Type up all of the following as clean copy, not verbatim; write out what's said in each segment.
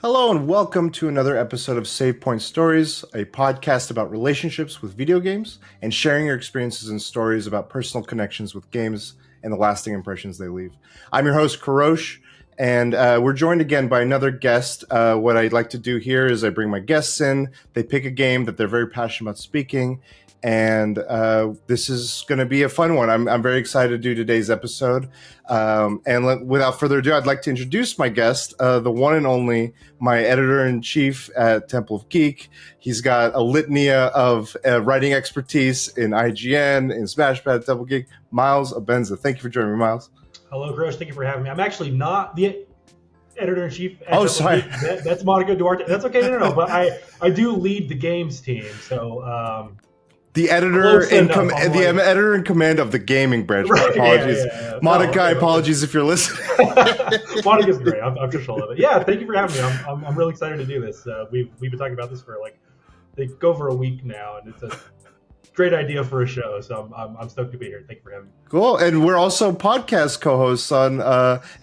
Hello and welcome to another episode of Savepoint Stories, a podcast about relationships with video games and sharing your experiences and stories about personal connections with games and the lasting impressions they leave. I'm your host, Karosh, and we're joined again by another guest. What I'd like to do here is I bring my guests in, they pick a game that they're very passionate about speaking, and this is going to be a fun one. I'm very excited to do today's episode. Without further ado, I'd like to introduce my guest, the one and only, my editor-in-chief at Temple of Geek. He's got a litany of writing expertise in IGN, in Smashpad, Temple of Geek, Myles Obenza. Thank you for joining me, Myles. Hello, Grosh. Thank you for having me. I'm actually not the editor-in-chief. Oh, sorry. That's Monica Duarte. That's okay. No. But I do lead the games team. So the editor in command of the gaming branch. Right, apologies, yeah. Monica. Apologies if you're listening. Monica's great. I'm just all of it. Yeah, thank you for having me. I'm really excited to do this. We've been talking about this for over a week now, and it's a great idea for a show. So I'm stoked to be here. Thank you for having me. Cool, and we're also podcast co-hosts on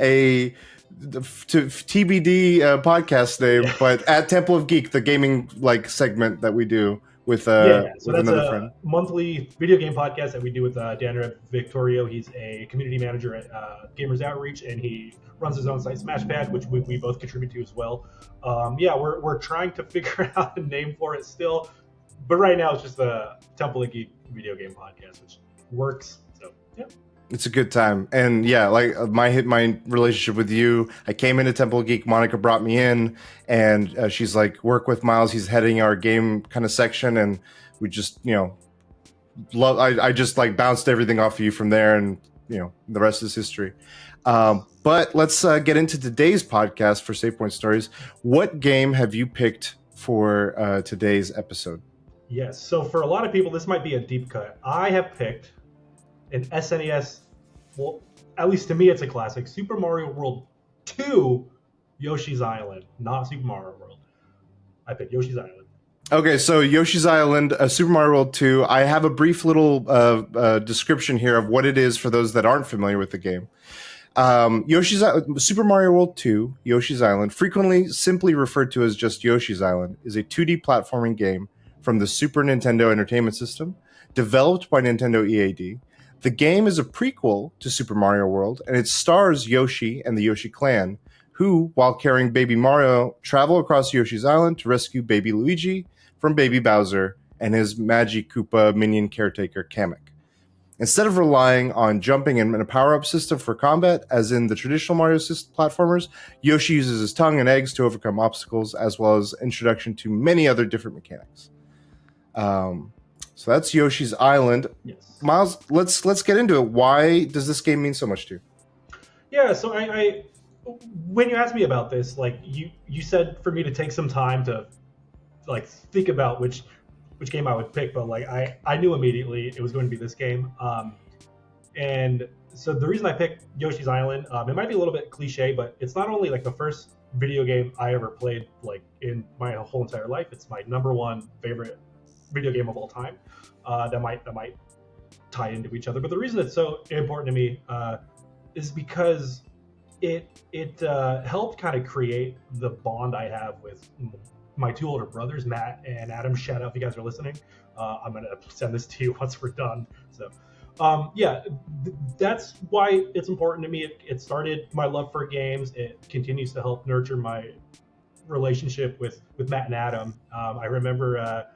a TBD podcast name, but at Temple of Geek, the gaming segment that we do. With that's another friend. Monthly video game podcast that we do with Dan Victorio. He's a community manager at Gamers Outreach, and he runs his own site, Smashpad, which we both contribute to as well. We're trying to figure out a name for it still, but right now it's just the Temple of Geek video game podcast, which works. So yeah. It's a good time. And yeah, my relationship with you, I came into Temple of Geek, Monica brought me in, and she's like, work with Myles, he's heading our game kind of section, and we just, I just bounced everything off of you from there, and the rest is history. But let's get into today's podcast for Savepoint Stories. What game have you picked for today's episode? Yes, so for a lot of people, this might be a deep cut. I have picked an SNES, well, at least to me, it's a classic. Super Mario World 2, Yoshi's Island, not Super Mario World. I picked Yoshi's Island. Okay, so Yoshi's Island, Super Mario World 2. I have a brief little description here of what it is for those that aren't familiar with the game. Super Mario World 2, Yoshi's Island, frequently simply referred to as just Yoshi's Island, is a 2D platforming game from the Super Nintendo Entertainment System, developed by Nintendo EAD. The game is a prequel to Super Mario World, and it stars Yoshi and the Yoshi clan, who, while carrying Baby Mario, travel across Yoshi's Island to rescue Baby Luigi from Baby Bowser and his Magi Koopa minion caretaker, Kamek. Instead of relying on jumping and a power-up system for combat, as in the traditional Mario platformers, Yoshi uses his tongue and eggs to overcome obstacles, as well as introduction to many other different mechanics. So that's Yoshi's Island. Yes. Myles, let's get into it. Why does this game mean so much to you? Yeah, so I when you asked me about this, you said for me to take some time to think about which game I would pick, but I knew immediately it was going to be this game. And so the reason I picked Yoshi's Island, it might be a little bit cliche, but it's not only the first video game I ever played in my whole entire life. It's my number one favorite video game of all time. That might tie into each other, but the reason it's so important to me is because it helped kind of create the bond I have with my two older brothers, Matt and Adam. Shout out if you guys are listening. I'm gonna send this to you once we're done. So that's why it's important to me. It started my love for games. It continues to help nurture my relationship with Matt and Adam. I remember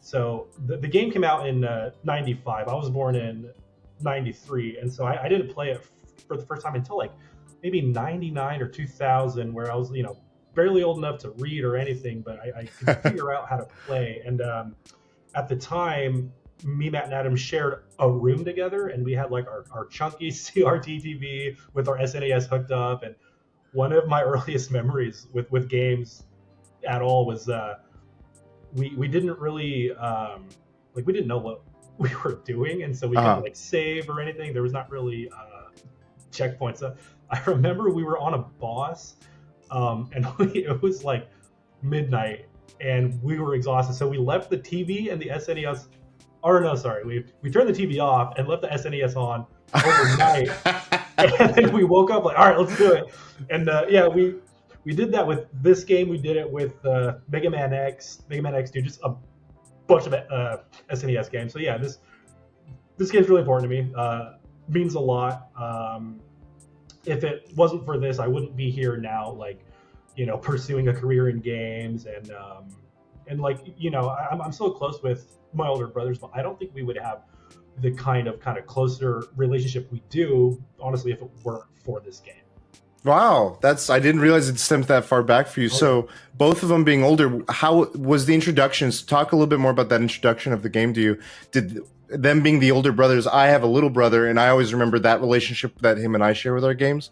so the game came out in 95. I was born in 93, and so I didn't play it for the first time until maybe 99 or 2000, where I was barely old enough to read or anything, but I could figure out how to play. And at the time, me, Matt, and Adam shared a room together, and we had our chunky CRT TV with our SNES hooked up. And one of my earliest memories with games at all was we didn't really we didn't know what we were doing, and so we couldn't save or anything. There was not really checkpoints. I remember we were on a boss, and it was midnight, and we were exhausted, so we left the TV and the SNES. Or no, sorry, we turned the TV off and left the SNES on overnight, and then we woke up all right, let's do it. And we did that with this game. We did it with Mega Man X2, just a bunch of SNES games. So yeah, this game's really important to me. Means a lot. If it wasn't for this, I wouldn't be here now, like, pursuing a career in games, and like, I'm so close with my older brothers, but I don't think we would have the kind of closer relationship we do, honestly, if it weren't for this game. Wow, I didn't realize it stemmed that far back for you. Oh, yeah. So both of them being older, how was the introductions? Talk a little bit more about that introduction of the game to you. Did them being the older brothers, I have a little brother, and I always remember that relationship that him and I share with our games.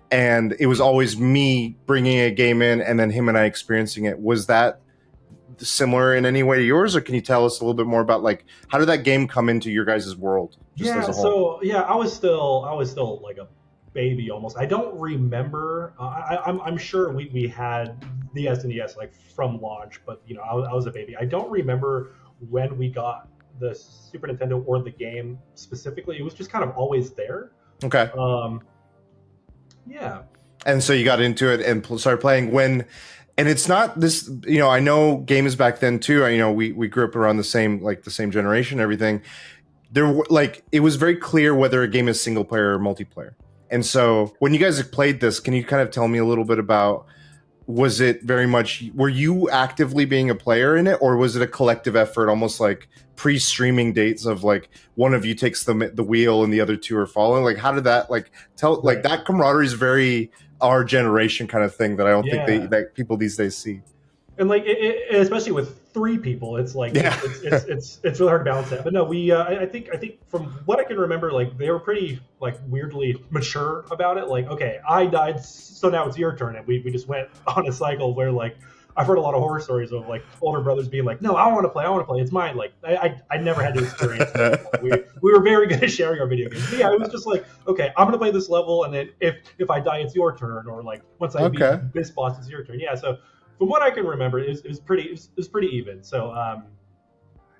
And it was always me bringing a game in and then him and I experiencing it. Was that similar in any way to yours, or can you tell us a little bit more about, like, how did that game come into your guys' world just as Yeah, a whole? so yeah, I was still like a baby almost. I don't remember. I'm sure we had the SNES like from launch, but I was a baby. I don't remember when we got the Super Nintendo or the game specifically. It was just kind of always there. Okay. Um, yeah, And so you got into it and started playing when, and it's not this, I know games back then too. We grew up around the same generation and everything. Like, it was very clear whether a game is single player or multiplayer. And so when you guys have played this, can you kind of tell me a little bit about, was it very much, were you actively being a player in it, or was it a collective effort, almost like pre-streaming dates of, like, one of you takes the wheel and the other two are following? Like, how did that, like, like, right. that camaraderie is very our generation kind of thing that I don't think Yeah. that people these days see. And like especially with three people, it's like Yeah. it's really hard to balance that. But no, we I think from what I can remember, like, they were pretty like weirdly mature about it. Like, okay, I died, so now it's your turn, and we just went on a cycle where, like, I've heard a lot of horror stories of like older brothers being like, no, I want to play, it's mine. Like, I never had to experience that. We were very good at sharing our video games. But yeah, it was just like, okay, I'm gonna play this level, and then if I die, it's your turn, or like once I beat Okay. this boss, it's your turn. Yeah, so from what I can remember, it was pretty even. So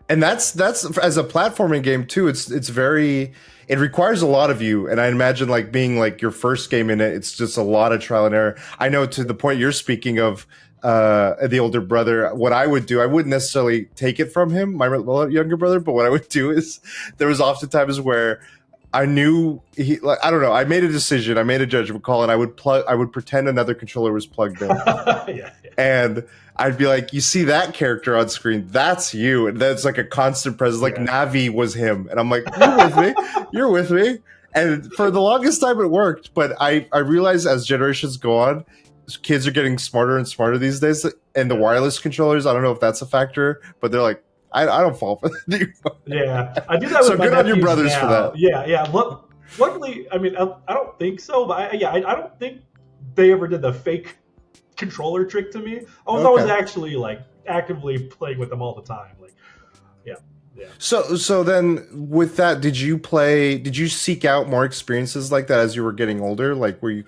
And that's as a platforming game too. It's very, it requires a lot of you, and I imagine, like, being like your first game in it, it's just a lot of trial and error. I know, to the point you're speaking of, the older brother, what I would do, I wouldn't necessarily take it from him, my younger brother, but what I would do is, there was often times where I knew he, like, I don't know, I made a decision, I made a judgment call, and I would pretend another controller was plugged in. yeah, And I'd be like, you see that character on screen, that's you. And that's like a constant presence. Like, yeah. Navi was him. And I'm like, you're with me. You're with me. And for the longest time it worked. But I realize as generations go on, kids are getting smarter and smarter these days. And the wireless controllers, I don't know if that's a factor, but they're like, I don't fall for that. Yeah, I do that So with my good on your nephews brothers now. for that. Yeah, yeah. Luckily, I mean, I don't think so, but I don't think they ever did the fake controller trick to me. I was Okay. actually like actively playing with them all the time. Like, yeah, yeah, So then, with that, did you seek out more experiences like that as you were getting older? Like, were you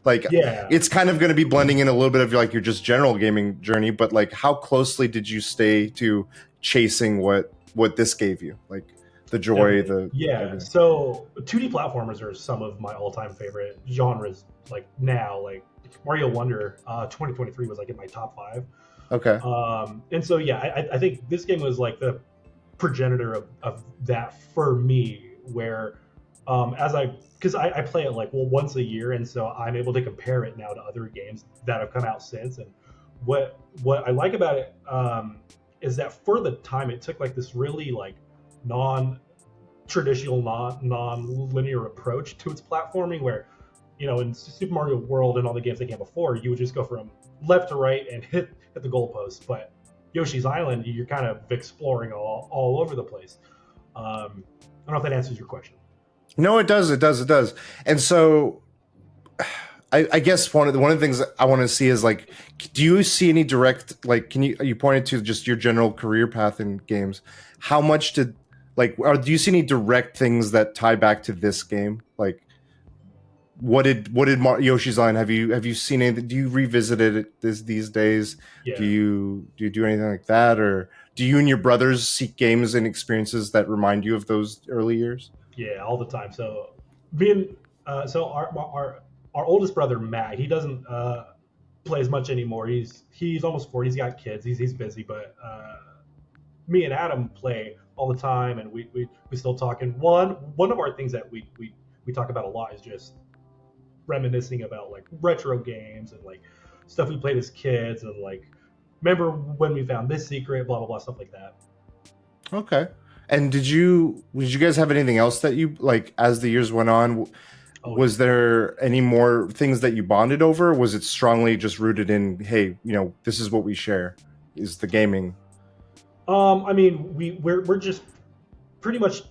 like, yeah, it's kind of going to be blending in a little bit of, like, your just general gaming journey, but, like, how closely did you stay to chasing what this gave you? Like, the joy, definitely. the Yeah. everything. So 2D platformers are some of my all-time favorite genres. Like now, like Mario Wonder, 2023 was like in my top five. Okay. And so yeah, I think this game was like the progenitor of that for me, where because I play it like, well, once a year, and so I'm able to compare it now to other games that have come out since. And what I like about it, is that for the time it took like this really like non traditional, non-linear approach to its platforming, where in Super Mario World and all the games that came before, you would just go from left to right and hit the goalpost. But Yoshi's Island, you're kind of exploring all over the place. I don't know if that answers your question. No, it does. It does. It does. And so, I guess one of the things that I want to see is, like, do you see any direct, like, you pointed to just your general career path in games? How much did, like, or do you see any direct things that tie back to this game? Like, Yoshi's Island, have you seen anything? Do you revisit it these days? Yeah, Do you do anything like that, or do you and your brothers seek games and experiences that remind you of those early years? yeah, all the time. So being so our oldest brother Matt, he doesn't as much anymore. He's almost 40. He's got kids. He's busy, but me and Adam play all the time, and we still talk. And one of our things that we talk about a lot is just reminiscing about like retro games and like stuff we played as kids, and like remember when we found this secret, blah blah blah, stuff like that. Okay. And did you guys have anything else that you like as the years went on? Was there any more things that you bonded over? Or was it strongly just rooted in, hey, this is what we share, is the gaming? I mean, we're just pretty much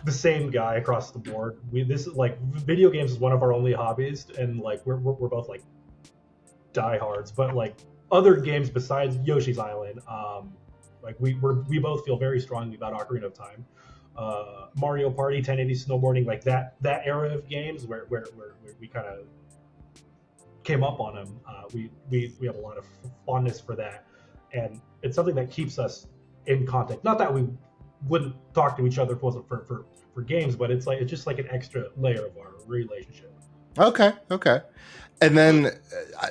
the same guy across the board. This is like video games is one of our only hobbies, and like we're both like diehards. But like other games besides Yoshi's Island, like we both feel very strongly about Ocarina of Time, Mario Party, 1080 snowboarding, like that era of games where we kind of came up on them. We have a lot of fondness for that, and it's something that keeps us in contact. Not that we wouldn't talk to each other if it wasn't for games, but it's just like an extra layer of our relationship. Okay. And then,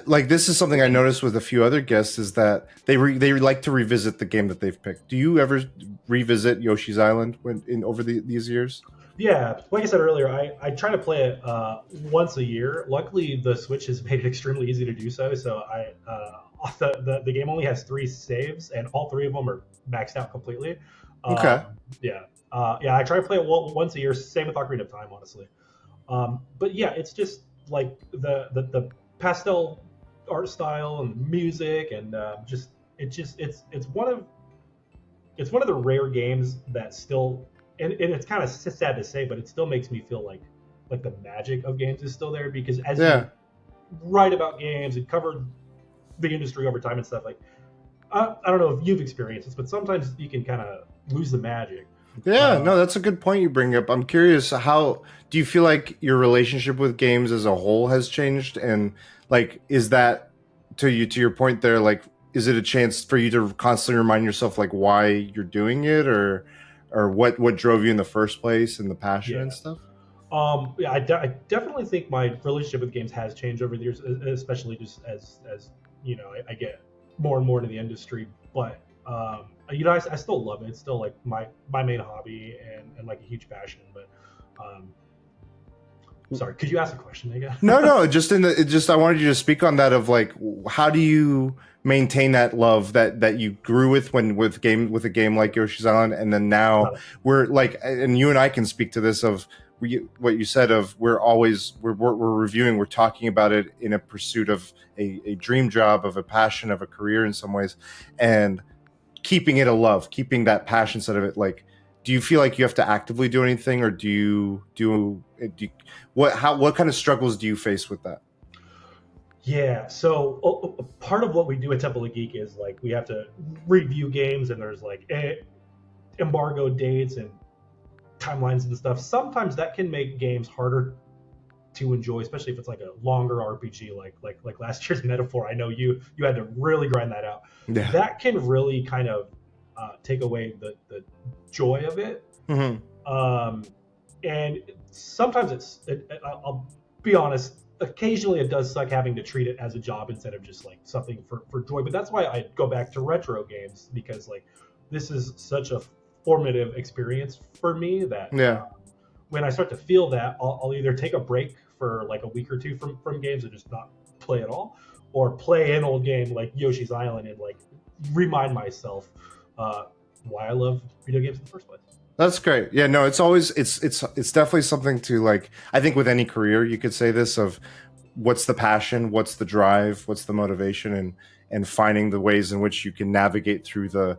like, this is something I noticed with a few other guests is that they like to revisit the game that they've picked. Do you ever revisit Yoshi's Island over these years? Yeah, like I said earlier, I try to play it once a year. Luckily, the Switch has made it extremely easy to do so. So the game only has 3 saves, and all 3 of them are maxed out completely. Okay. Yeah. I try to play it once a year. Same with Ocarina of Time, honestly. But yeah, it's just like the pastel art style and music, and it's one of the rare games that still, and it's kind of sad to say, but it still makes me feel like the magic of games is still there, because as you write about games and cover the industry over time and stuff, like I don't know if you've experienced this, but sometimes you can kind of lose the magic. Yeah, no, that's a good point you bring up. I'm curious, how do you feel like your relationship with games as a whole has changed? And like, is that to your point there, like, is it a chance for you to constantly remind yourself like why you're doing it, or what drove you in the first place, and the passion and stuff? Yeah, I definitely think my relationship with games has changed over the years, especially just as I get more and more into the industry. But I still love it. It's still like my main hobby, and like a huge passion. But sorry, could you ask a question again? No, just I wanted you to speak on that, of like, how do you maintain that love that you grew with with a game like Yoshi's Island, and then now we're like, and you and I can speak to this of what you said of we're reviewing, we're talking about it in a pursuit of a dream job, of a passion, of a career in some ways, and keeping it a love, keeping that passion side of it. Like, do you feel like you have to actively do anything, or what kind of struggles do you face with that? Yeah, so part of what we do at Temple of Geek is like we have to review games, and there's like embargo dates and timelines and stuff. Sometimes that can make games harder to enjoy, especially if it's like a longer RPG, like last year's Metaphor. I know you had to really grind that out. Yeah. That can really kind of take away the joy of it. Mm-hmm. And sometimes I'll be honest, occasionally it does suck having to treat it as a job instead of just like something for joy. But that's why I go back to retro games, because like this is such a formative experience for me that when I start to feel that, I'll either take a break for like a week or two from games and just not play at all, or play an old game like Yoshi's Island and like remind myself why I love video games in the first place. That's great. Yeah, no, it's always it's definitely something to like. I think with any career, you could say this of what's the passion, what's the drive, what's the motivation, and finding the ways in which you can navigate through the.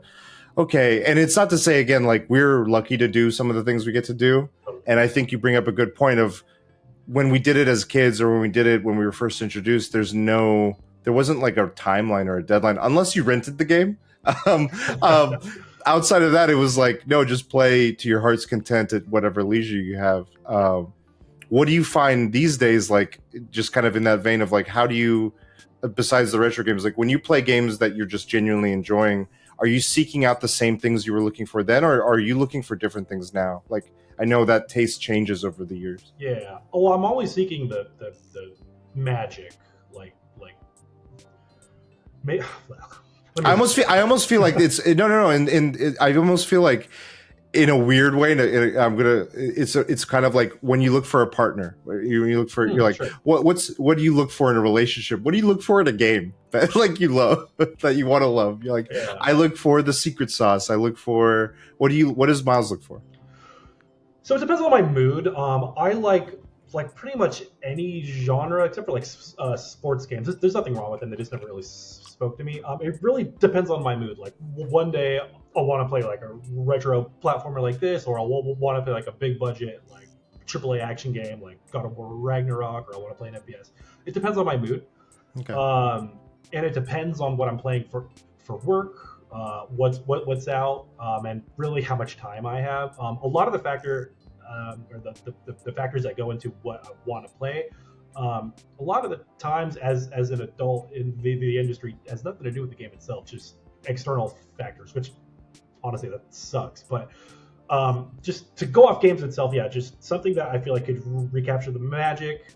Okay, and it's not to say again like we're lucky to do some of the things we get to do, and I think you bring up a good point of when we did it as kids, or when we did it when we were first introduced. There wasn't like a timeline or a deadline unless you rented the game. Outside of that, it was like, no, just play to your heart's content at whatever leisure you have. What do you find these days, like, just kind of in that vein of like, how do you, besides the retro games, like when you play games that you're just genuinely enjoying, are you seeking out the same things you were looking for then, or are you looking for different things now? Like, I know that taste changes over the years. Yeah. Oh, I'm always seeking the magic, like May, let I me almost feel. I almost feel like it's no. And I almost feel like, in a weird way, I'm gonna. It's kind of like when you look for a partner. You look for. You're like, sure. what do you look for in a relationship? What do you look for in a game that like you love, that you want to love? You're like, Yeah. I look for the secret sauce. I look for what does Miles look for? So it depends on my mood. I like pretty much any genre except for like sports games. There's nothing wrong with them. They just never really spoke to me. It really depends on my mood. Like one day I'll want to play like a retro platformer like this, or I'll want to play like a big budget like AAA action game like God of War Ragnarok, or I want to play an FPS. It depends on my mood. Okay. And it depends on what I'm playing for work, what's out, and really how much time I have. A lot of the or the factors that go into what I want to play. A lot of the times, as an adult in the industry, has nothing to do with the game itself, just external factors, which honestly that sucks. But just to go off games itself, yeah, just something that I feel like could recapture the magic.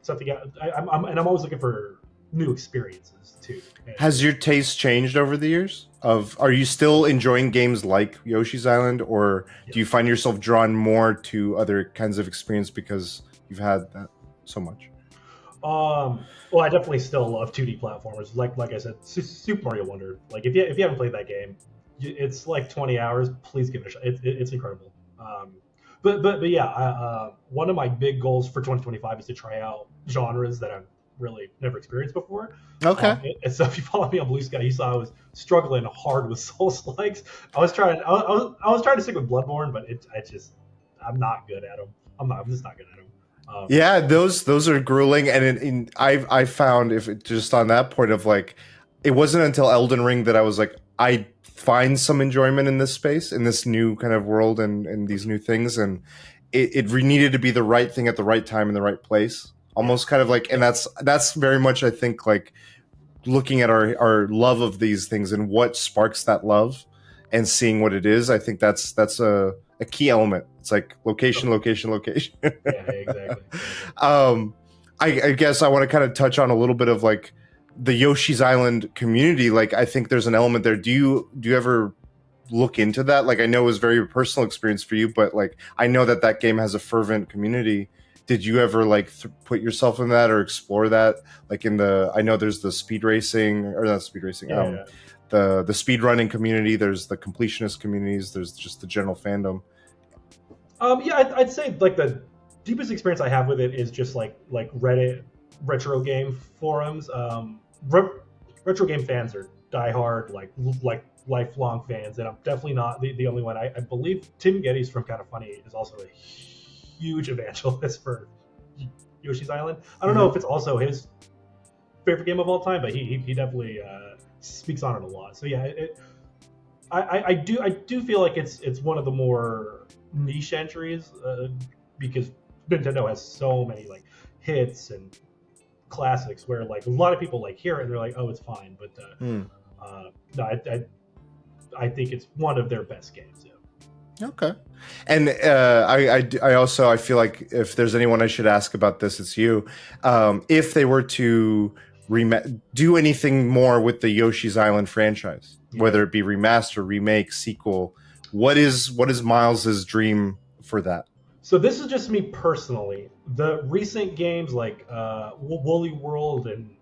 Something I'm always looking for new experiences too. Has your taste changed over the years? Are you still enjoying games like Yoshi's Island, or do you find yourself drawn more to other kinds of experience because you've had that so much? Well, I definitely still love 2D platformers. Like I said, Super Mario Wonder. Like if you haven't played that game, it's like 20 hours. Please give it a shot. It's incredible. But yeah, one of my big goals for 2025 is to try out genres that I've really never experienced before. Okay. And so if you follow me on Blue Sky, you saw I was struggling hard with Souls likes. I was trying to stick with Bloodborne, but I'm not good at them. I'm just not good at them. Yeah, those are grueling, and I found, if it, just on that point of like, it wasn't until Elden Ring that I was like, I find some enjoyment in this space, in this new kind of world, and these new things, and it needed to be the right thing at the right time in the right place, almost kind of like, and that's very much, I think, like looking at our love of these things and what sparks that love, and seeing what it is. I think that's a key element. It's like location. Yeah, exactly. I guess I want to kind of touch on a little bit of like the Yoshi's Island community. Like, I think there's an element there. Do you ever look into that? Like, I know it was very personal experience for you, but like, I know that game has a fervent community. Did you ever like put yourself in that or explore that? Like I know there's the speed racing, or not speed racing. Yeah. The speed running community. There's the completionist communities. There's just the general fandom. Yeah, I'd say like the deepest experience I have with it is just like Reddit retro game forums. Retro game fans are diehard, like lifelong fans, and I'm definitely not the only one. I believe Tim Geddes from Kind of Funny is also a huge evangelist for Yoshi's Island. I don't know if it's also his favorite game of all time, but he definitely speaks on it a lot. So yeah, I do feel like it's one of the more niche entries, because Nintendo has so many like hits and classics where like a lot of people like hear it and they're like, oh, it's fine, but no, I think it's one of their best games. Yeah. Okay. And I also, I feel like if there's anyone I should ask about this, it's you. If they were to do anything more with the Yoshi's Island franchise, whether it be remaster, remake, sequel, what is Miles's dream for that? So this is just me personally. The recent games like Woolly World and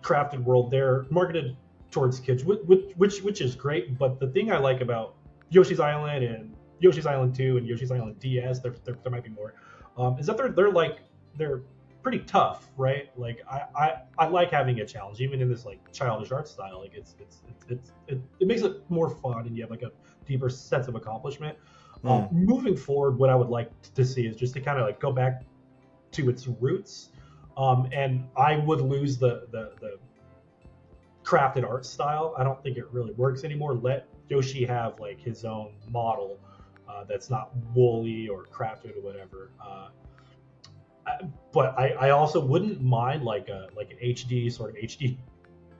Crafted World, they're marketed towards kids, which is great. But the thing I like about Yoshi's Island and Yoshi's Island 2 and Yoshi's Island DS, there might be more, is that they're pretty tough, right? Like I like having a challenge, even in this like childish art style. Like it makes it more fun, and you have like a deeper sense of accomplishment. Moving forward, what I would like to see is just to kind of like go back to its roots, and I would lose the crafted art style. I don't think it really works anymore. Let Yoshi have like his own model that's not woolly or crafted or whatever. But I also wouldn't mind like an HD sort of HD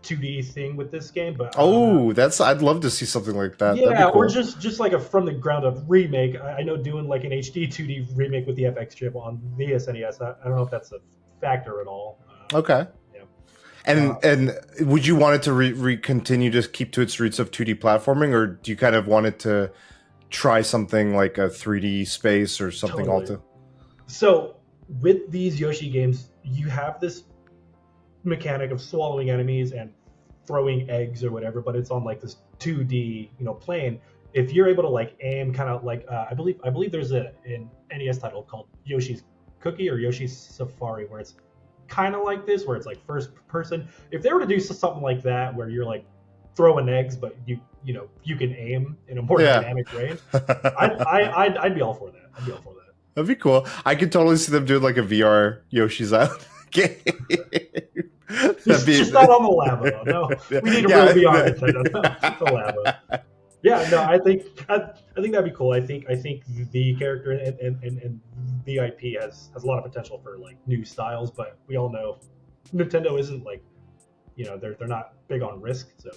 2D thing with this game. But I'd love to see something like that. Yeah, cool. Or just like a from the ground up remake. I know doing like an HD 2D remake with the FX chip on the SNES. I don't know if that's a factor at all. Okay. Yeah. And would you want it to continue to keep to its roots of 2D platforming, or do you kind of want it to try something like a 3D space or something Totally. So with these Yoshi games, you have this mechanic of swallowing enemies and throwing eggs or whatever, but it's on like this 2D, plane. If you're able to like aim kind of like I believe there's an NES title called Yoshi's Cookie or Yoshi's Safari where it's kind of like this, where it's like first person. If they were to do something like that, where you're like throwing eggs, but you can aim in a more dynamic range, I'd be all for that. I'd be all for that. That'd be cool. I could totally see them doing like a VR Yoshi's Island game. Just not on the lava, though. No, we need a real VR Nintendo. No, the lava. Yeah, no, I think that'd be cool. I think the character and the IP has a lot of potential for like new styles, but we all know Nintendo isn't like, they're not big on risk, so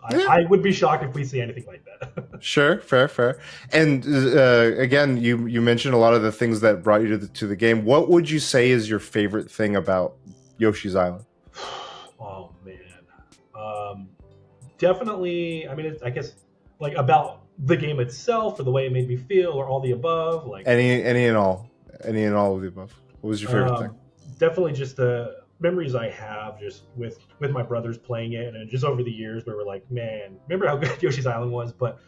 I would be shocked if we see anything like that. Sure, fair. And again, you mentioned a lot of the things that brought you to the game. What would you say is your favorite thing about Yoshi's Island? Oh man, definitely. I mean, I guess like about the game itself, or the way it made me feel, or all the above. Like any and all of the above. What was your favorite thing? Definitely just the memories I have just with my brothers playing it, and just over the years where we're like, man, remember how good Yoshi's Island was? But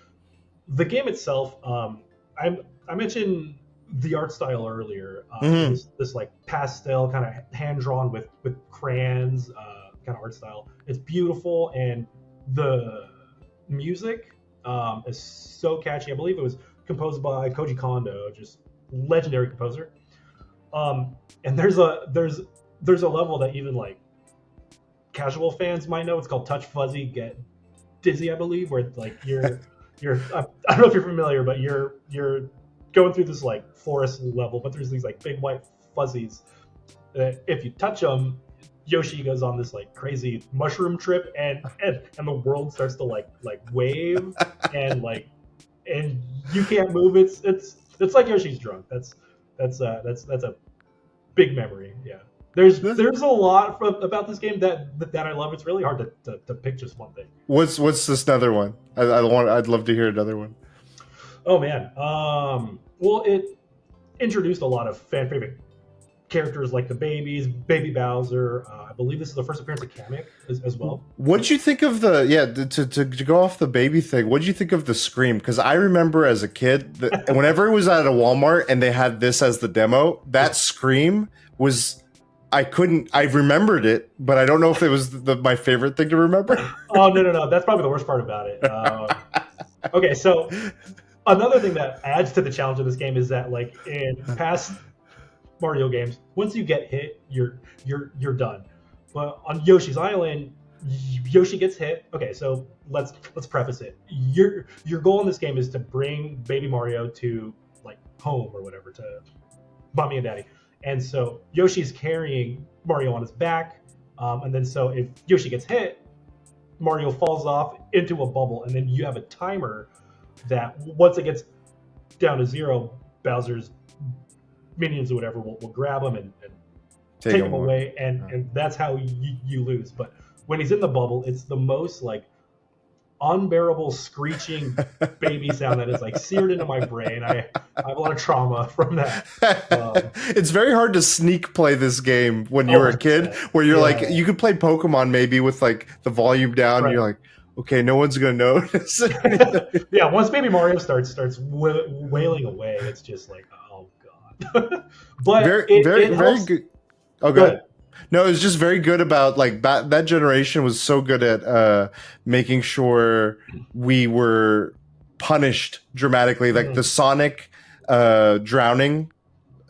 the game itself, I mentioned the art style earlier. This like pastel kind of hand drawn with crayons kind of art style. It's beautiful, and the music is so catchy. I believe it was composed by Koji Kondo, just legendary composer. And there's a level that even like casual fans might know. It's called Touch Fuzzy Get Dizzy, I believe, where like you're I don't know if you're familiar, but you're going through this like forest level, but there's these like big white fuzzies that if you touch them, Yoshi goes on this like crazy mushroom trip, and the world starts to like wave and you can't move. It's like Yoshi's drunk. That's a big memory. Yeah. There's a lot about this game that I love. It's really hard to pick just one thing. What's this other one? I'd love to hear another one. Oh man. Well, it introduced a lot of fan favorite characters like the Baby Bowser. I believe this is the first appearance of Kamek as well. What did you think of to go off the baby thing? What did you think of the scream? Because I remember as a kid, whenever it was at a Walmart and they had this as the demo, that scream was. I remembered it, but I don't know if it was my favorite thing to remember. Oh, no. That's probably the worst part about it. Okay, so another thing that adds to the challenge of this game is that, like in past Mario games, once you get hit, you're done. But on Yoshi's Island, Yoshi gets hit. Okay, so let's preface it. Your goal in this game is to bring Baby Mario to like home or whatever, to Mommy and Daddy. And so Yoshi's carrying Mario on his back, and then so if Yoshi gets hit, Mario falls off into a bubble, and then you have a timer that once it gets down to 0, Bowser's minions or whatever will grab him and take him away, and that's how you lose. But when he's in the bubble, it's the most like unbearable screeching baby sound that is like seared into my brain. I have a lot of trauma from that. It's very hard to sneak play this game when you were a kid, where you're like, you could play Pokemon maybe with like the volume down, and you're like, okay, no one's gonna notice. Yeah, once Baby Mario starts wailing away, it's just like, oh god. But very good. Oh, go ahead. No, it was just very good about like that generation was so good at making sure we were punished dramatically. Like the Sonic drowning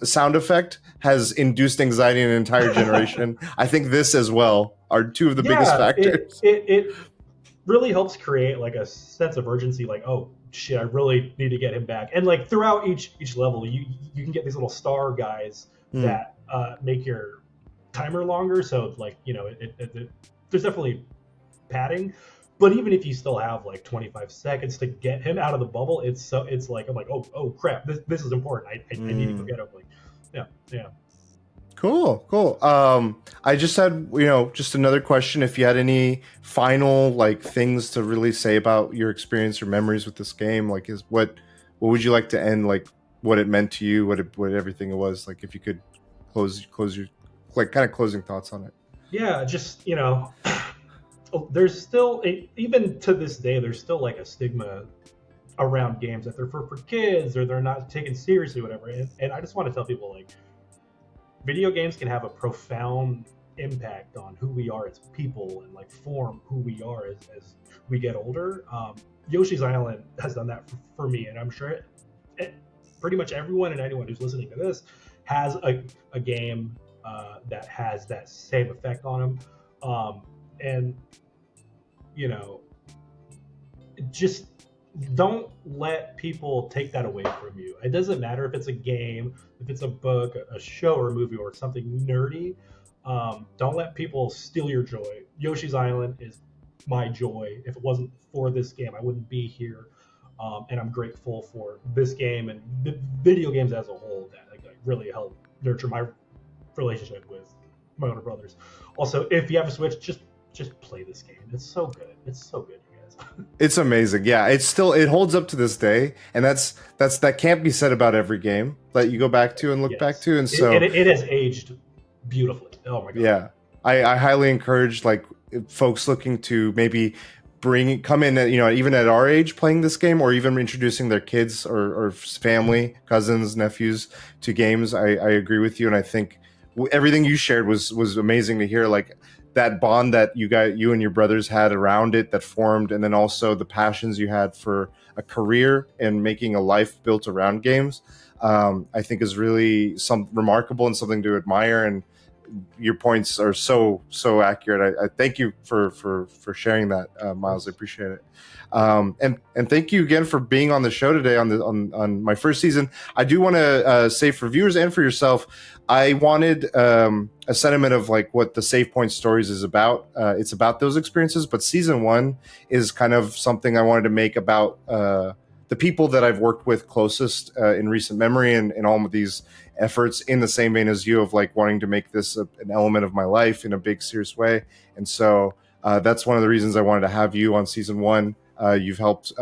sound effect has induced anxiety in an entire generation. I think this as well are two of the biggest factors. It really helps create like a sense of urgency, like, oh shit, I really need to get him back. And like throughout each level, you can get these little star guys that make your timer longer, so like there's definitely padding, but even if you still have like 25 seconds to get him out of the bubble, it's like I'm like, oh crap, this is important. I need to go get him. Like, yeah. Cool. I just had, just another question. If you had any final like things to really say about your experience or memories with this game, like is what would you like to end, like what it meant to you, what everything it was, like if you could close your like kind of closing thoughts on it. Yeah, just there's still even to this day there's still like a stigma around games that they're for kids or they're not taken seriously, whatever. And I just want to tell people like video games can have a profound impact on who we are as people and like form who we are as we get older. Yoshi's Island has done that for me, and I'm sure pretty much everyone and anyone who's listening to this has a game that has that same effect on them. And just don't let people take that away from you. It doesn't matter if it's a game, if it's a book, a show, or a movie, or something nerdy. Don't let people steal your joy. Yoshi's Island is my joy. If it wasn't for this game, I wouldn't be here. And I'm grateful for this game and video games as a whole that like really help nurture my relationship with my older brothers. Also, if you have a Switch, just play this game. It's so good. It's so good, you guys. It's amazing. Yeah, it holds up to this day, and that can't be said about every game that you go back to and look back to. And so it has aged beautifully. Oh my god. Yeah, I highly encourage like folks looking to maybe come in at, even at our age playing this game, or even introducing their kids or family, cousins, nephews to games. I agree with you, and I think everything you shared was amazing to hear. Like that bond that you and your brothers had around it that formed, and then also the passions you had for a career and making a life built around games, I think is really remarkable and something to admire. And your points are so accurate. I thank you for sharing that, Myles. I appreciate it. And thank you again for being on the show today on my first season. I do want to say for viewers and for yourself, I wanted a sentiment of like what the Savepoint Stories is about. It's about those experiences, but season 1 is kind of something I wanted to make about the people that I've worked with closest in recent memory, and all of these efforts in the same vein as you of like wanting to make this an element of my life in a big, serious way. And so that's one of the reasons I wanted to have you on season 1. You've helped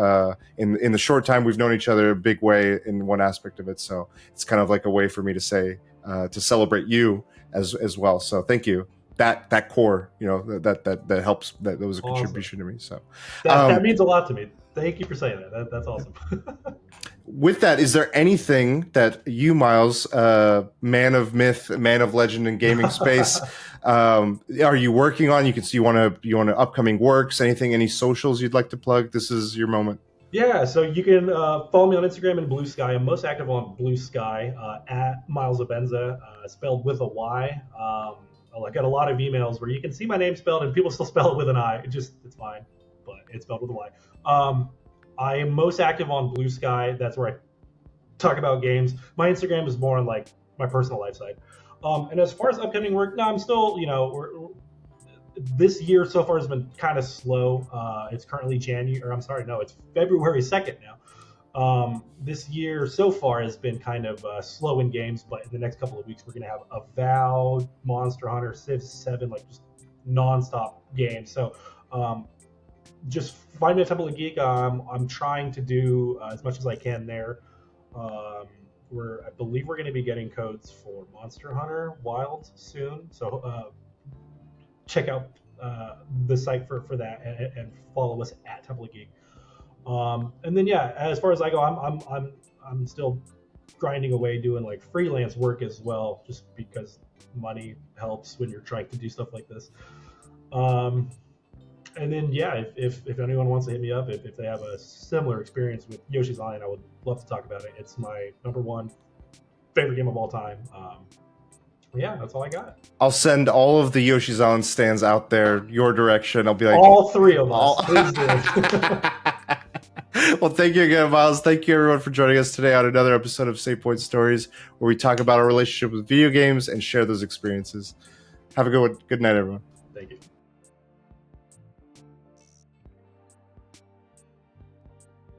in the short time we've known each other a big way in one aspect of it. So it's kind of like a way for me to say, to celebrate you as well. So thank you. That core, that helps. That was a contribution to me. So that means a lot to me. Thank you for saying that. That's awesome. With that, is there anything that you, Myles, man of myth, man of legend in gaming space, are you working on? You can see you want to upcoming works, anything, any socials you'd like to plug? This is your moment. Yeah, so you can follow me on Instagram and Blue Sky. I'm most active on Blue Sky at Myles Obenza, spelled with a Y. I get a lot of emails where you can see my name spelled and people still spell it with an I. It's fine, but it's spelled with a Y. I am most active on Blue Sky. That's where I talk about games. My Instagram is more on like my personal life side. And as far as upcoming work, no, I'm still, this year so far has been kind of slow. It's currently it's February 2nd now. This year so far has been kind of slow in games, but in the next couple of weeks we're going to have Avowed, Monster Hunter, Civ 7, like just nonstop games. So just find me a Temple of Geek. I'm trying to do as much as I can there. I believe we're going to be getting codes for Monster Hunter Wilds soon. So check out the site for that and follow us at Temple of Geek. And then as far as I go, I'm still grinding away doing like freelance work as well, just because money helps when you're trying to do stuff like this. And then, if anyone wants to hit me up, if they have a similar experience with Yoshi's Island, I would love to talk about it. It's my #1 favorite game of all time. That's all I got. I'll send all of the Yoshi's Island stands out there your direction. I'll be like, all 3 of us. Please do. Well, thank you again, Myles. Thank you, everyone, for joining us today on another episode of Savepoint Stories, where we talk about our relationship with video games and share those experiences. Have a good night, everyone. Thank you.